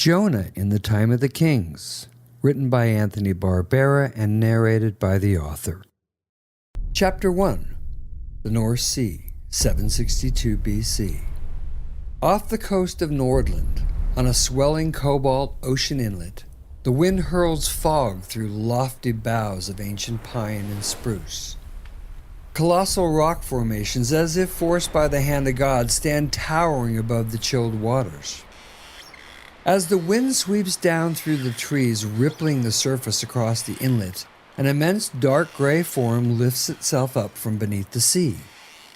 Jonah in the Time of the Kings, written by Anthony Barbera and narrated by the author. Chapter 1. The North Sea, 762 BC. Off the coast of Nordland, on a swelling cobalt ocean inlet, the wind hurls fog through lofty boughs of ancient pine and spruce. Colossal rock formations, as if forced by the hand of God, stand towering above the chilled waters. As the wind sweeps down through the trees, rippling the surface across the inlet, an immense dark gray form lifts itself up from beneath the sea.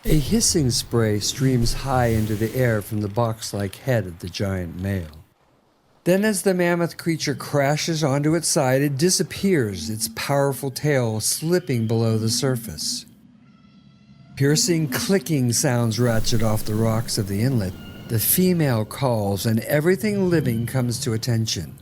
A hissing spray streams high into the air from the box-like head of the giant male. Then as the mammoth creature crashes onto its side, it disappears, its powerful tail slipping below the surface. Piercing, clicking sounds ratchet off the rocks of the inlet. The female calls, and everything living comes to attention.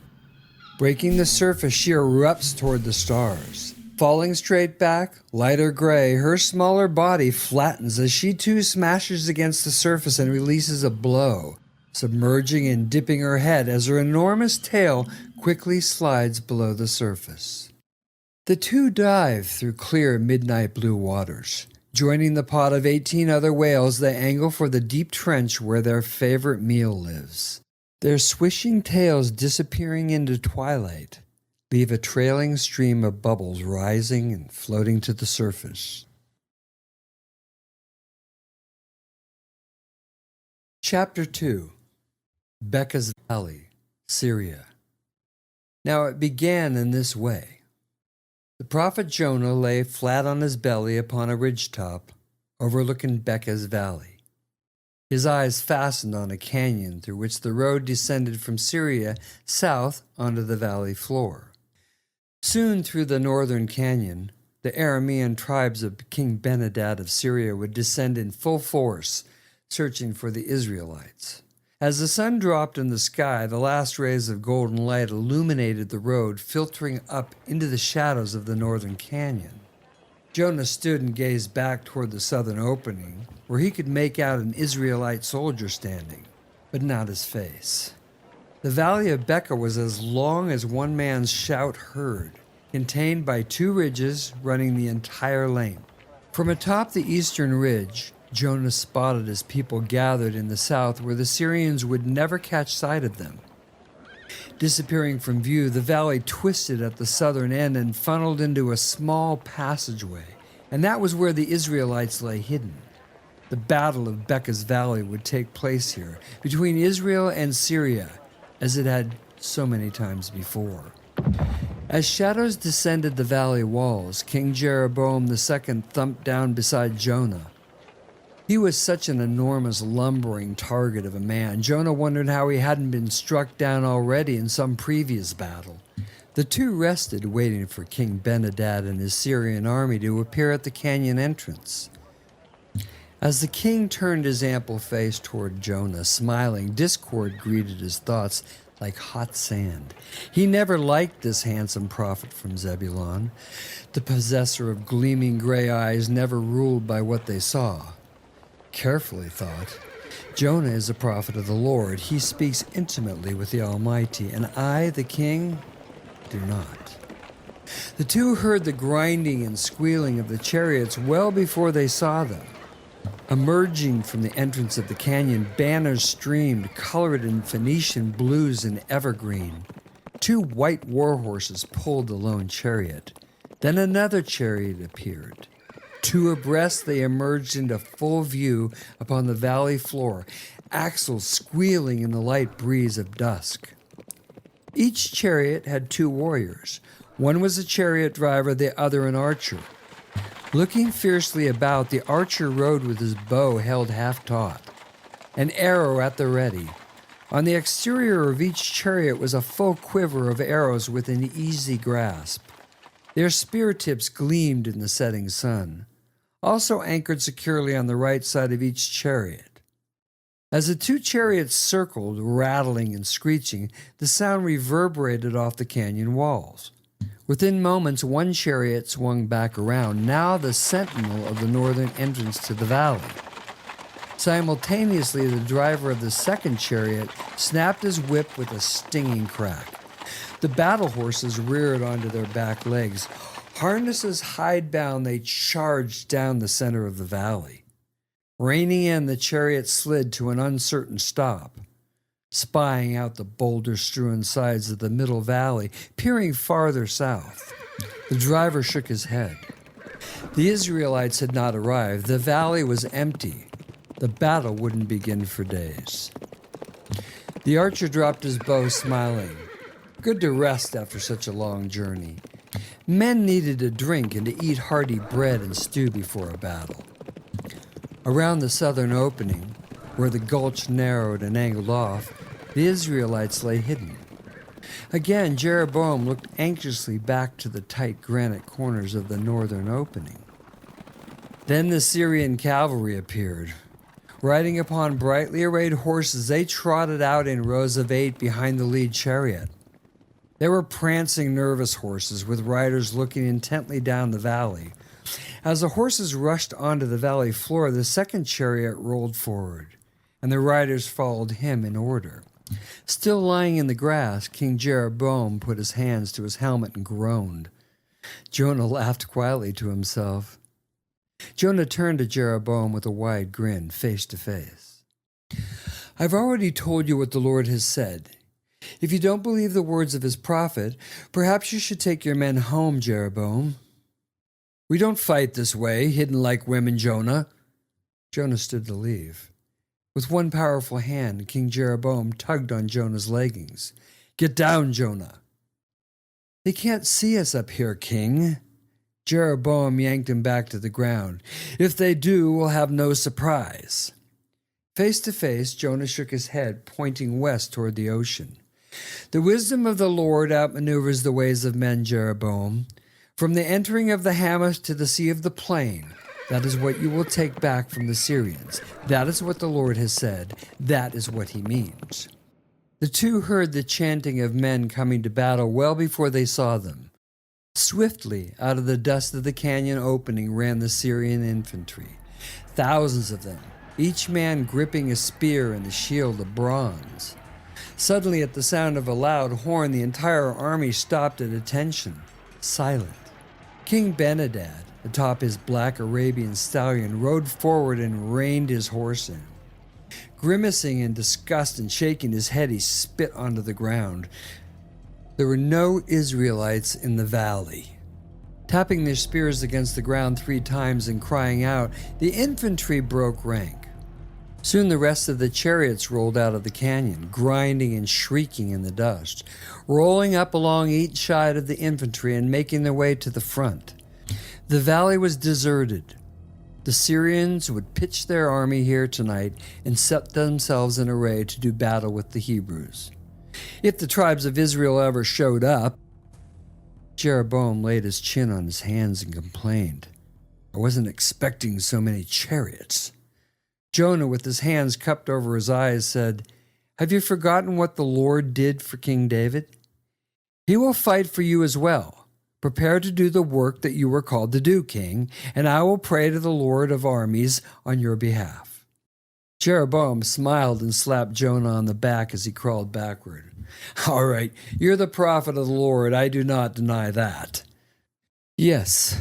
Breaking the surface, she erupts toward the stars. Falling straight back, lighter gray, her smaller body flattens as she too smashes against the surface and releases a blow, submerging and dipping her head as her enormous tail quickly slides below the surface. The two dive through clear midnight blue waters. Joining the pod of 18 other whales, they angle for the deep trench where their favorite meal lives. Their swishing tails disappearing into twilight leave a trailing stream of bubbles rising and floating to the surface. Chapter 2. Becca's Valley, Syria. Now it began in this way. The prophet Jonah lay flat on his belly upon a ridgetop overlooking Becca's Valley. His eyes fastened on a canyon through which the road descended from Syria south onto the valley floor. Soon through the northern canyon, the Aramean tribes of King Ben-Hadad of Syria would descend in full force, searching for the Israelites. As the sun dropped in the sky, the last rays of golden light illuminated the road, filtering up into the shadows of the northern canyon. Jonah stood and gazed back toward the southern opening, where he could make out an Israelite soldier standing, but not his face. The valley of Becca was as long as one man's shout heard, contained by two ridges running the entire length. From atop the eastern ridge, Jonah spotted his people gathered in the south where the Syrians would never catch sight of them. Disappearing from view, the valley twisted at the southern end and funneled into a small passageway, and that was where the Israelites lay hidden. The Battle of Becca's Valley would take place here, between Israel and Syria, as it had so many times before. As shadows descended the valley walls, King Jeroboam II thumped down beside Jonah. He was such an enormous, lumbering target of a man. Jonah wondered how he hadn't been struck down already in some previous battle. The two rested, waiting for King Ben-Hadad and his Syrian army to appear at the canyon entrance. As the king turned his ample face toward Jonah, smiling, discord greeted his thoughts like hot sand. He never liked this handsome prophet from Zebulun. The possessor of gleaming gray eyes, never ruled by what they saw. Carefully thought, Jonah is a prophet of the Lord. He speaks intimately with the Almighty, and I, the king, do not. The two heard the grinding and squealing of the chariots well before they saw them. Emerging from the entrance of the canyon, banners streamed, colored in Phoenician blues and evergreen. Two white war horses pulled the lone chariot. Then another chariot appeared. Two abreast, they emerged into full view upon the valley floor, axles squealing in the light breeze of dusk. Each chariot had two warriors. One was a chariot driver, the other an archer. Looking fiercely about, the archer rode with his bow held half-taut, an arrow at the ready. On the exterior of each chariot was a full quiver of arrows within easy grasp. Their spear tips gleamed in the setting sun, also anchored securely on the right side of each chariot. As the two chariots circled, rattling and screeching, the sound reverberated off the canyon walls. Within moments, one chariot swung back around, now the sentinel of the northern entrance to the valley. Simultaneously, the driver of the second chariot snapped his whip with a stinging crack. The battle horses reared onto their back legs. Harnesses hidebound, they charged down the center of the valley. Reining in, the chariot slid to an uncertain stop, spying out the boulder-strewn sides of the middle valley, peering farther south. The driver shook his head. The Israelites had not arrived. The valley was empty. The battle wouldn't begin for days. The archer dropped his bow, smiling. Good to rest after such a long journey. Men needed a drink and to eat hearty bread and stew before a battle. Around the southern opening, where the gulch narrowed and angled off, the Israelites lay hidden. Again, Jeroboam looked anxiously back to the tight granite corners of the northern opening. Then the Syrian cavalry appeared. Riding upon brightly arrayed horses, they trotted out in rows of 8 behind the lead chariot. They were prancing, nervous horses, with riders looking intently down the valley. As the horses rushed onto the valley floor, the second chariot rolled forward, and the riders followed him in order. Still lying in the grass, King Jeroboam put his hands to his helmet and groaned. Jonah laughed quietly to himself. Jonah turned to Jeroboam with a wide grin, face to face. "I've already told you what the Lord has said. If you don't believe the words of his prophet, perhaps you should take your men home, Jeroboam." "We don't fight this way, hidden like women, Jonah." Jonah stood to leave. With one powerful hand, King Jeroboam tugged on Jonah's leggings. "Get down, Jonah." "They can't see us up here, King." Jeroboam yanked him back to the ground. "If they do, we'll have no surprise." Face to face, Jonah shook his head, pointing west toward the ocean. "The wisdom of the Lord outmaneuvers the ways of men, Jeroboam. From the entering of the Hamath to the Sea of the Plain, that is what you will take back from the Syrians. That is what the Lord has said. That is what he means." The two heard the chanting of men coming to battle well before they saw them. Swiftly, out of the dust of the canyon opening, ran the Syrian infantry. Thousands of them, each man gripping a spear and a shield of bronze. Suddenly, at the sound of a loud horn, the entire army stopped at attention, silent. King Benadad, atop his black Arabian stallion, rode forward and reined his horse in. Grimacing in disgust and shaking his head, he spit onto the ground. There were no Israelites in the valley. Tapping their spears against the ground 3 times and crying out, the infantry broke rank. Soon the rest of the chariots rolled out of the canyon, grinding and shrieking in the dust, rolling up along each side of the infantry and making their way to the front. The valley was deserted. The Syrians would pitch their army here tonight and set themselves in array to do battle with the Hebrews. If the tribes of Israel ever showed up. Jeroboam laid his chin on his hands and complained, "I wasn't expecting so many chariots." Jonah, with his hands cupped over his eyes, said, "Have you forgotten what the Lord did for King David? He will fight for you as well. Prepare to do the work that you were called to do, King, and I will pray to the Lord of armies on your behalf." Jeroboam smiled and slapped Jonah on the back as he crawled backward. "All right, you're the prophet of the Lord. I do not deny that." Yes,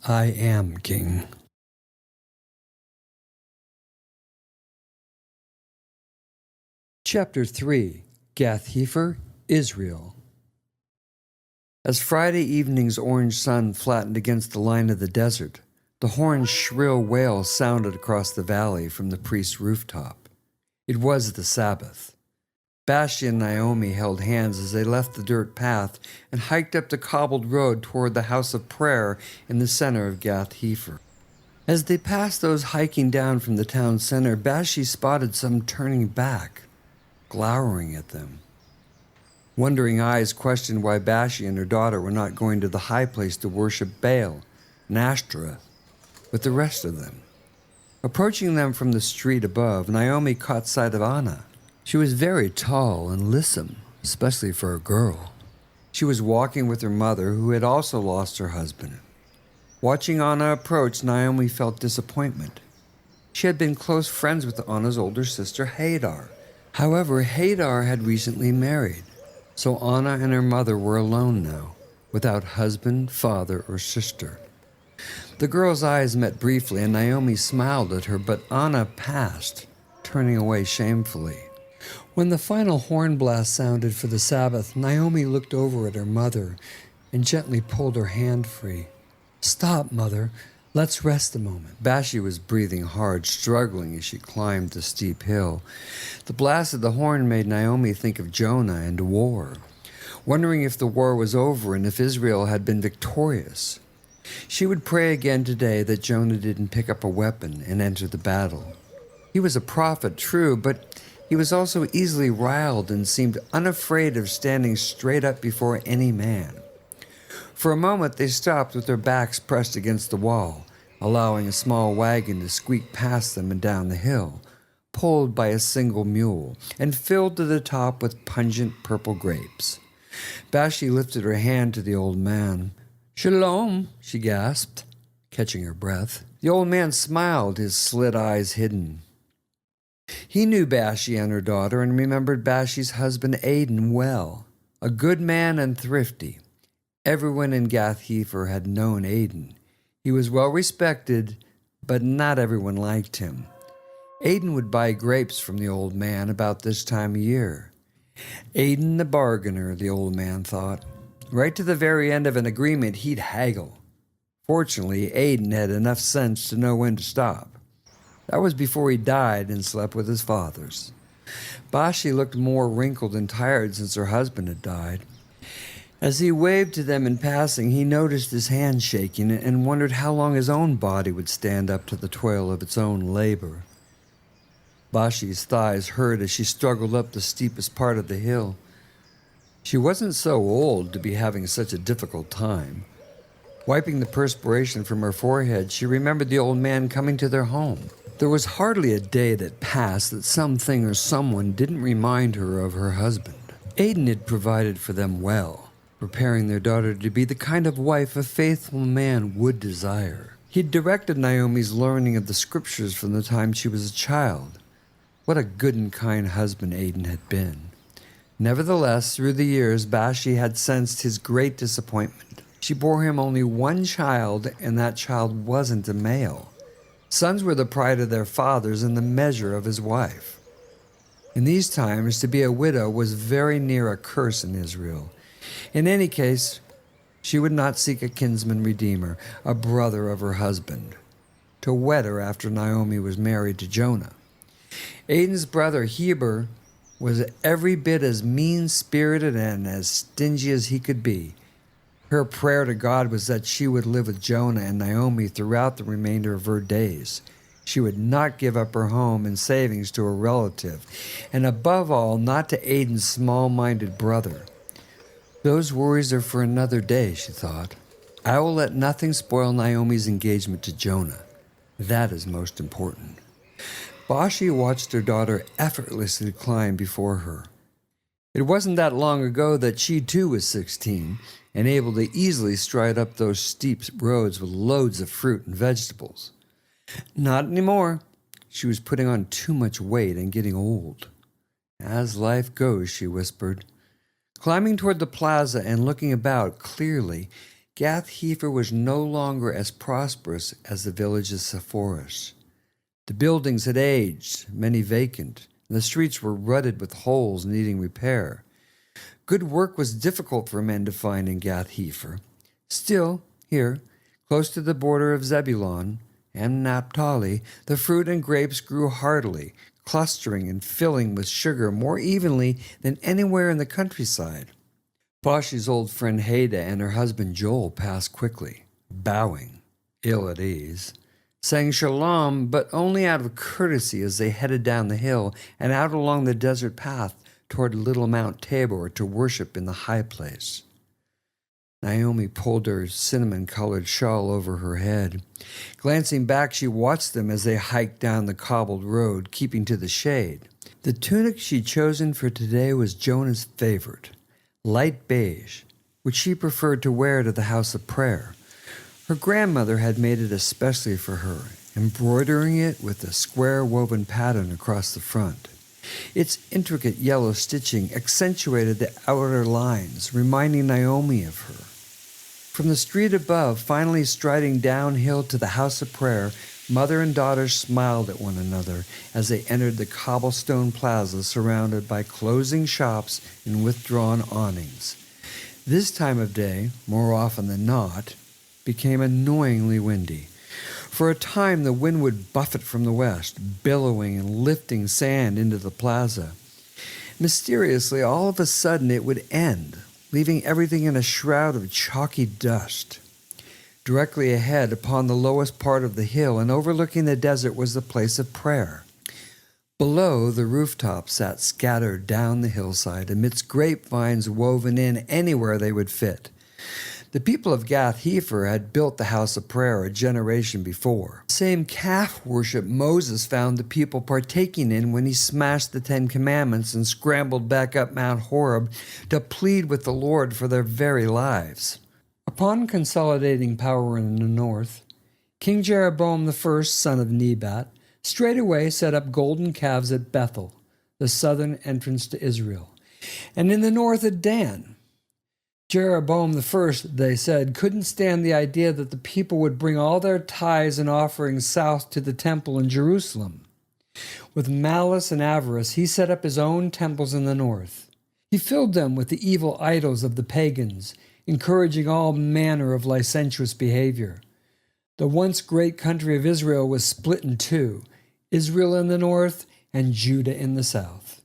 I am, King." Chapter 3, Gath-Hepher, Israel. As Friday evening's orange sun flattened against the line of the desert, the horn's shrill wail sounded across the valley from the priest's rooftop. It was the Sabbath. Bashi and Naomi held hands as they left the dirt path and hiked up the cobbled road toward the house of prayer in the center of Gath-Hepher. As they passed those hiking down from the town center, Bashi spotted some turning back, glowering at them. Wondering eyes questioned why Bashi and her daughter were not going to the high place to worship Baal and Ashtoreth with the rest of them. Approaching them from the street above, Naomi caught sight of Anna. She was very tall and lissom, especially for a girl. She was walking with her mother, who had also lost her husband. Watching Anna approach, Naomi felt disappointment. She had been close friends with Anna's older sister, Hagar. However, Hagar had recently married, so Anna and her mother were alone now, without husband, father, or sister. The girl's eyes met briefly, and Naomi smiled at her, but Anna passed, turning away shamefully. When the final horn blast sounded for the Sabbath, Naomi looked over at her mother and gently pulled her hand free. "Stop, Mother. Let's rest a moment." Bashi was breathing hard, struggling as she climbed the steep hill. The blast of the horn made Naomi think of Jonah and war, wondering if the war was over and if Israel had been victorious. She would pray again today that Jonah didn't pick up a weapon and enter the battle. He was a prophet, true, but he was also easily riled and seemed unafraid of standing straight up before any man. For a moment they stopped with their backs pressed against the wall, allowing a small wagon to squeak past them and down the hill, pulled by a single mule, and filled to the top with pungent purple grapes. Bashi lifted her hand to the old man. "Shalom," she gasped, catching her breath. The old man smiled, his slit eyes hidden. He knew Bashi and her daughter and remembered Bashi's husband Aden well, a good man and thrifty. Everyone in Gath-Hepher had known Aden. He was well respected, but not everyone liked him. Aden would buy grapes from the old man about this time of year. Aden the bargainer, the old man thought. Right to the very end of an agreement, he'd haggle. Fortunately, Aden had enough sense to know when to stop. That was before he died and slept with his fathers. Bashi looked more wrinkled and tired since her husband had died. As he waved to them in passing, he noticed his hand shaking and wondered how long his own body would stand up to the toil of its own labor. Bashi's thighs hurt as she struggled up the steepest part of the hill. She wasn't so old to be having such a difficult time. Wiping the perspiration from her forehead, she remembered the old man coming to their home. There was hardly a day that passed that something or someone didn't remind her of her husband. Aden had provided for them well, preparing their daughter to be the kind of wife a faithful man would desire. He'd directed Naomi's learning of the scriptures from the time she was a child. What a good and kind husband Aden had been. Nevertheless, through the years, Bashi had sensed his great disappointment. She bore him only one child, and that child wasn't a male. Sons were the pride of their fathers and the measure of his wife. In these times, to be a widow was very near a curse in Israel. In any case, she would not seek a kinsman redeemer, a brother of her husband, to wed her after Naomi was married to Jonah. Aden's brother Heber was every bit as mean-spirited and as stingy as he could be. Her prayer to God was that she would live with Jonah and Naomi throughout the remainder of her days. She would not give up her home and savings to a relative, and above all, not to Aden's small-minded brother. Those worries are for another day, she thought. I will let nothing spoil Naomi's engagement to Jonah. That is most important. Bashi watched her daughter effortlessly climb before her. It wasn't that long ago that she too was 16 and able to easily stride up those steep roads with loads of fruit and vegetables. Not anymore. She was putting on too much weight and getting old. As life goes, she whispered. Climbing toward the plaza and looking about clearly, Gath-Hepher was no longer as prosperous as the village of Sepphoris. The buildings had aged, many vacant, and the streets were rutted with holes needing repair. Good work was difficult for men to find in Gath-Hepher. Still, here, close to the border of Zebulun and Naphtali, the fruit and grapes grew heartily, clustering and filling with sugar more evenly than anywhere in the countryside. Bashi's old friend Haida and her husband Joel passed quickly, bowing, ill at ease, saying shalom, but only out of courtesy as they headed down the hill and out along the desert path toward little Mount Tabor to worship in the high place. Naomi pulled her cinnamon-colored shawl over her head. Glancing back, she watched them as they hiked down the cobbled road, keeping to the shade. The tunic she'd chosen for today was Jonah's favorite, light beige, which she preferred to wear to the house of prayer. Her grandmother had made it especially for her, embroidering it with a square woven pattern across the front. Its intricate yellow stitching accentuated the outer lines, reminding Naomi of her. From the street above, finally striding downhill to the house of prayer, mother and daughter smiled at one another as they entered the cobblestone plaza surrounded by closing shops and withdrawn awnings. This time of day, more often than not, became annoyingly windy. For a time, the wind would buffet from the west, billowing and lifting sand into the plaza. Mysteriously, all of a sudden, it would end, leaving everything in a shroud of chalky dust. Directly ahead, upon the lowest part of the hill and overlooking the desert, was the place of prayer. Below, the rooftops sat scattered down the hillside amidst grapevines woven in anywhere they would fit. The people of Gath-Hepher had built the house of prayer a generation before. The same calf worship Moses found the people partaking in when he smashed the Ten Commandments and scrambled back up Mount Horeb to plead with the Lord for their very lives. Upon consolidating power in the north, King Jeroboam I, son of Nebat, straightway set up golden calves at Bethel, the southern entrance to Israel, and in the north at Dan. Jeroboam I, they said, couldn't stand the idea that the people would bring all their tithes and offerings south to the temple in Jerusalem. With malice and avarice, he set up his own temples in the north. He filled them with the evil idols of the pagans, encouraging all manner of licentious behavior. The once great country of Israel was split in two, Israel in the north and Judah in the south.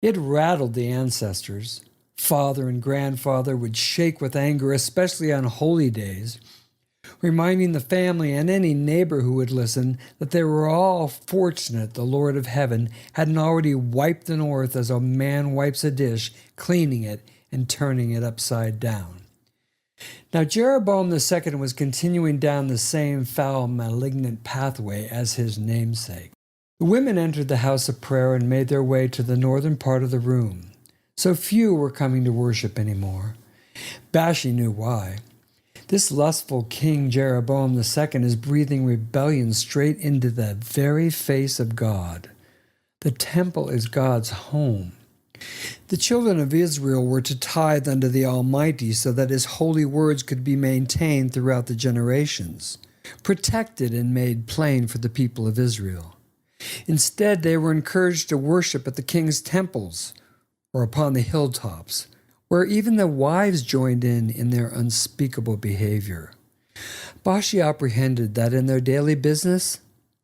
It rattled the ancestors. Father and grandfather would shake with anger, especially on holy days, reminding the family and any neighbor who would listen that they were all fortunate the Lord of heaven hadn't already wiped the north as a man wipes a dish, cleaning it and turning it upside down. Now Jeroboam II was continuing down the same foul, malignant pathway as his namesake. The women entered the house of prayer and made their way to the northern part of the room. So few were coming to worship anymore. Bashi knew why. This lustful King Jeroboam II is breathing rebellion straight into the very face of God. The temple is God's home. The children of Israel were to tithe unto the Almighty so that his holy words could be maintained throughout the generations, protected and made plain for the people of Israel. Instead, they were encouraged to worship at the king's temples, or upon the hilltops, where even the wives joined in their unspeakable behavior. Bashi apprehended that in their daily business,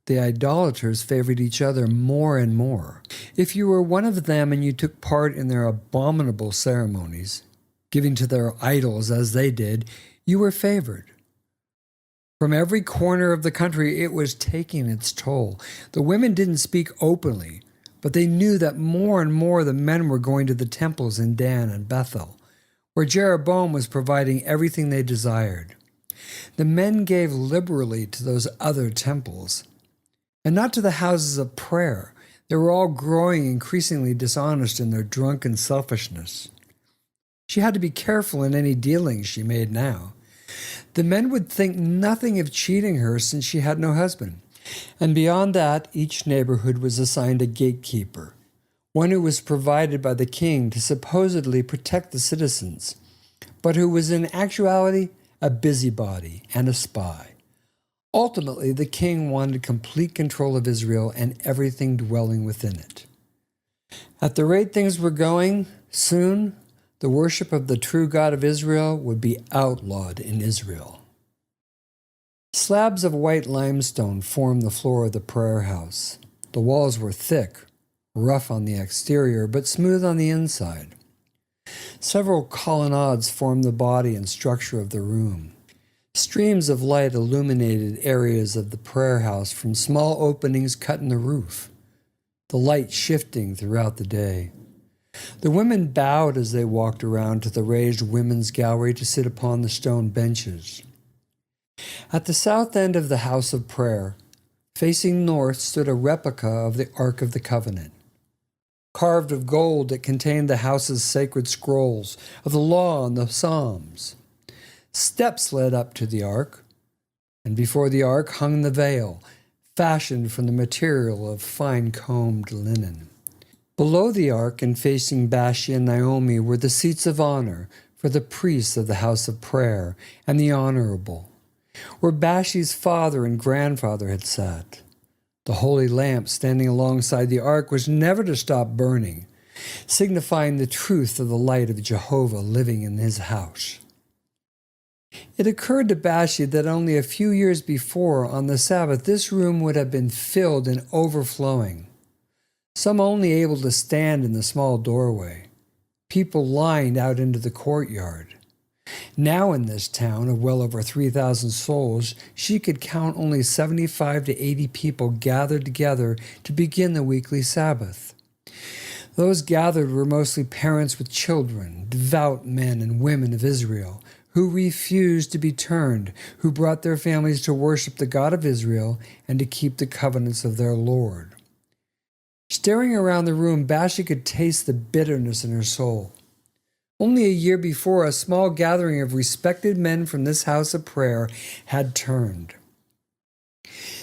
the idolaters favored each other more and more. If you were one of them and you took part in their abominable ceremonies, giving to their idols as they did, you were favored. From every corner of the country, it was taking its toll. The women didn't speak openly, but they knew that more and more the men were going to the temples in Dan and Bethel, where Jeroboam was providing everything they desired. The men gave liberally to those other temples, and not to the houses of prayer. They were all growing increasingly dishonest in their drunken selfishness. She had to be careful in any dealings she made now. The men would think nothing of cheating her since she had no husband. And beyond that, each neighborhood was assigned a gatekeeper, one who was provided by the king to supposedly protect the citizens, but who was in actuality a busybody and a spy. Ultimately, the king wanted complete control of Israel and everything dwelling within it. At the rate things were going, soon the worship of the true God of Israel would be outlawed in Israel. Slabs of white limestone formed the floor of the prayer house. The walls were thick, rough on the exterior, but smooth on the inside. Several colonnades formed the body and structure of the room. Streams of light illuminated areas of the prayer house from small openings cut in the roof, the light shifting throughout the day. The women bowed as they walked around to the raised women's gallery to sit upon the stone benches. At the south end of the house of prayer, facing north, stood a replica of the Ark of the Covenant. Carved of gold, it contained the house's sacred scrolls of the law and the Psalms. Steps led up to the ark, and before the ark hung the veil, fashioned from the material of fine-combed linen. Below the ark and facing Bashi and Naomi were the seats of honor for the priests of the house of prayer and the honorable, where Bashi's father and grandfather had sat. The holy lamp standing alongside the ark was never to stop burning, signifying the truth of the light of Jehovah living in his house. It occurred to Bashi that only a few years before, on the Sabbath, this room would have been filled and overflowing, some only able to stand in the small doorway, people lined out into the courtyard. Now in this town of well over 3,000 souls, she could count only 75 to 80 people gathered together to begin the weekly Sabbath. Those gathered were mostly parents with children, devout men and women of Israel, who refused to be turned, who brought their families to worship the God of Israel and to keep the covenants of their Lord. Staring around the room, Bashi could taste the bitterness in her soul. Only a year before, a small gathering of respected men from this house of prayer had turned.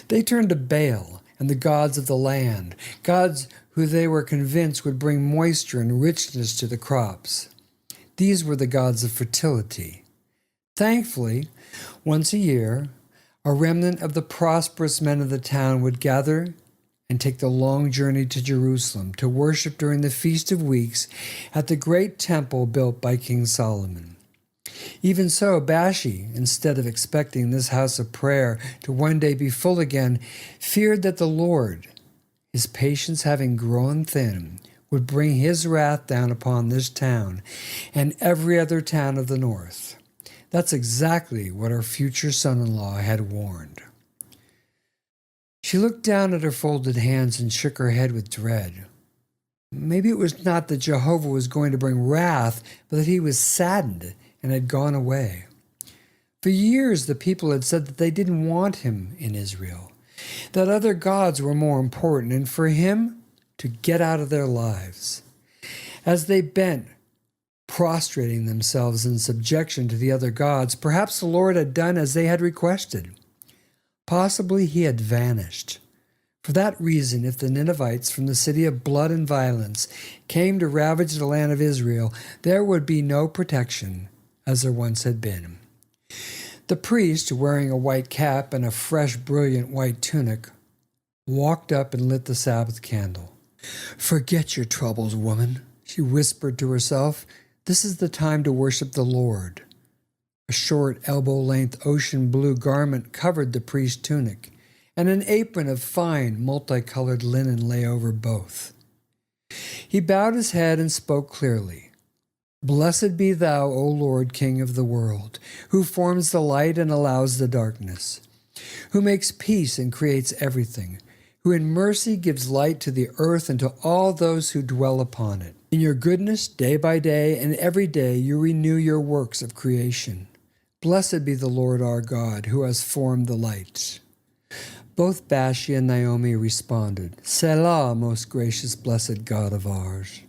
They turned to Baal and the gods of the land, gods who they were convinced would bring moisture and richness to the crops. These were the gods of fertility. Thankfully, once a year, a remnant of the prosperous men of the town would gather and take the long journey to Jerusalem to worship during the Feast of Weeks at the great temple built by King Solomon. Even so, Bashi, instead of expecting this house of prayer to one day be full again, feared that the Lord, his patience having grown thin, would bring his wrath down upon this town and every other town of the north. That's exactly what her future son-in-law had warned. She looked down at her folded hands and shook her head with dread. Maybe it was not that Jehovah was going to bring wrath, but that he was saddened and had gone away. For years the people had said that they didn't want him in Israel, that other gods were more important, and for him to get out of their lives. As they bent, prostrating themselves in subjection to the other gods, perhaps the Lord had done as they had requested. Possibly he had vanished. For that reason, if the Ninevites from the city of blood and violence came to ravage the land of Israel, there would be no protection, as there once had been. The priest, wearing a white cap and a fresh, brilliant white tunic, walked up and lit the Sabbath candle. "Forget your troubles, woman," she whispered to herself. "This is the time to worship the Lord." A short, elbow-length ocean blue garment covered the priest's tunic, and an apron of fine, multicolored linen lay over both. He bowed his head and spoke clearly. "Blessed be thou, O Lord, King of the world, who forms the light and allows the darkness, who makes peace and creates everything, who in mercy gives light to the earth and to all those who dwell upon it. In your goodness, day by day and every day, you renew your works of creation. Blessed be the Lord our God, who has formed the lights." Both Bashi and Naomi responded, "Selah, most gracious, blessed God of ours."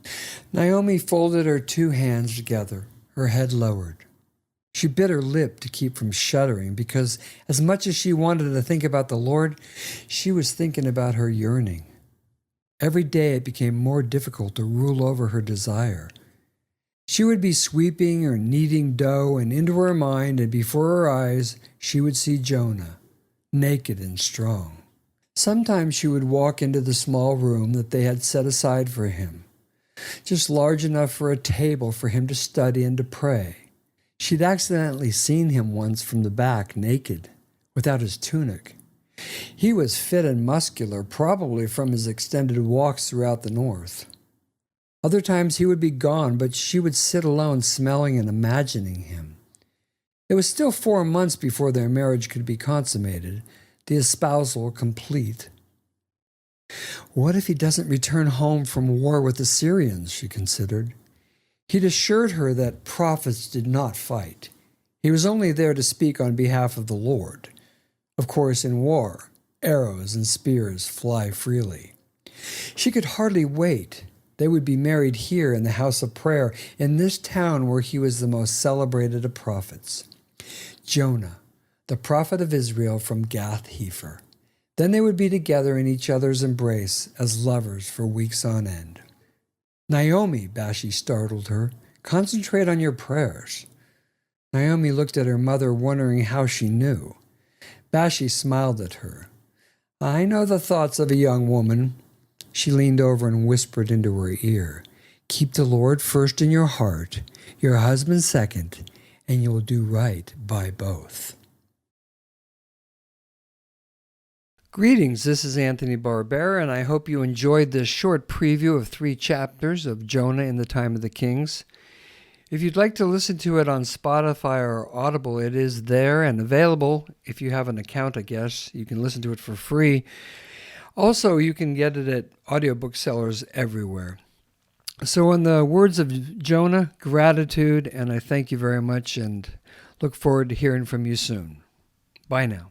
Naomi folded her two hands together, her head lowered. She bit her lip to keep from shuddering, because as much as she wanted to think about the Lord, she was thinking about her yearning. Every day it became more difficult to rule over her desire. She would be sweeping or kneading dough, and into her mind and before her eyes she would see Jonah, naked and strong. Sometimes she would walk into the small room that they had set aside for him, just large enough for a table for him to study and to pray. She'd accidentally seen him once from the back, naked, without his tunic. He was fit and muscular, probably from his extended walks throughout the north. Other times he would be gone, but she would sit alone smelling and imagining him. It was still 4 months before their marriage could be consummated, the espousal complete. What if he doesn't return home from war with the Syrians, she considered. He'd assured her that prophets did not fight. He was only there to speak on behalf of the Lord. Of course, in war, arrows and spears fly freely. She could hardly wait. They would be married here in the house of prayer, in this town where he was the most celebrated of prophets. Jonah, the prophet of Israel from Gath-Hepher. Then they would be together in each other's embrace as lovers for weeks on end. "Naomi," Bashi startled her, "concentrate on your prayers." Naomi looked at her mother, wondering how she knew. Bashi smiled at her. "I know the thoughts of a young woman." She leaned over and whispered into her ear, "Keep the Lord first in your heart, your husband second, and you will do right by both." Greetings, this is Anthony Barbera, and I hope you enjoyed this short preview of 3 chapters of Jonah in the Time of the Kings. If you'd like to listen to it on Spotify or Audible, it is there and available. If you have an account, I guess, you can listen to it for free. Also, you can get it at audiobook sellers everywhere. So in the words of Jonah, gratitude, and I thank you very much and look forward to hearing from you soon. Bye now.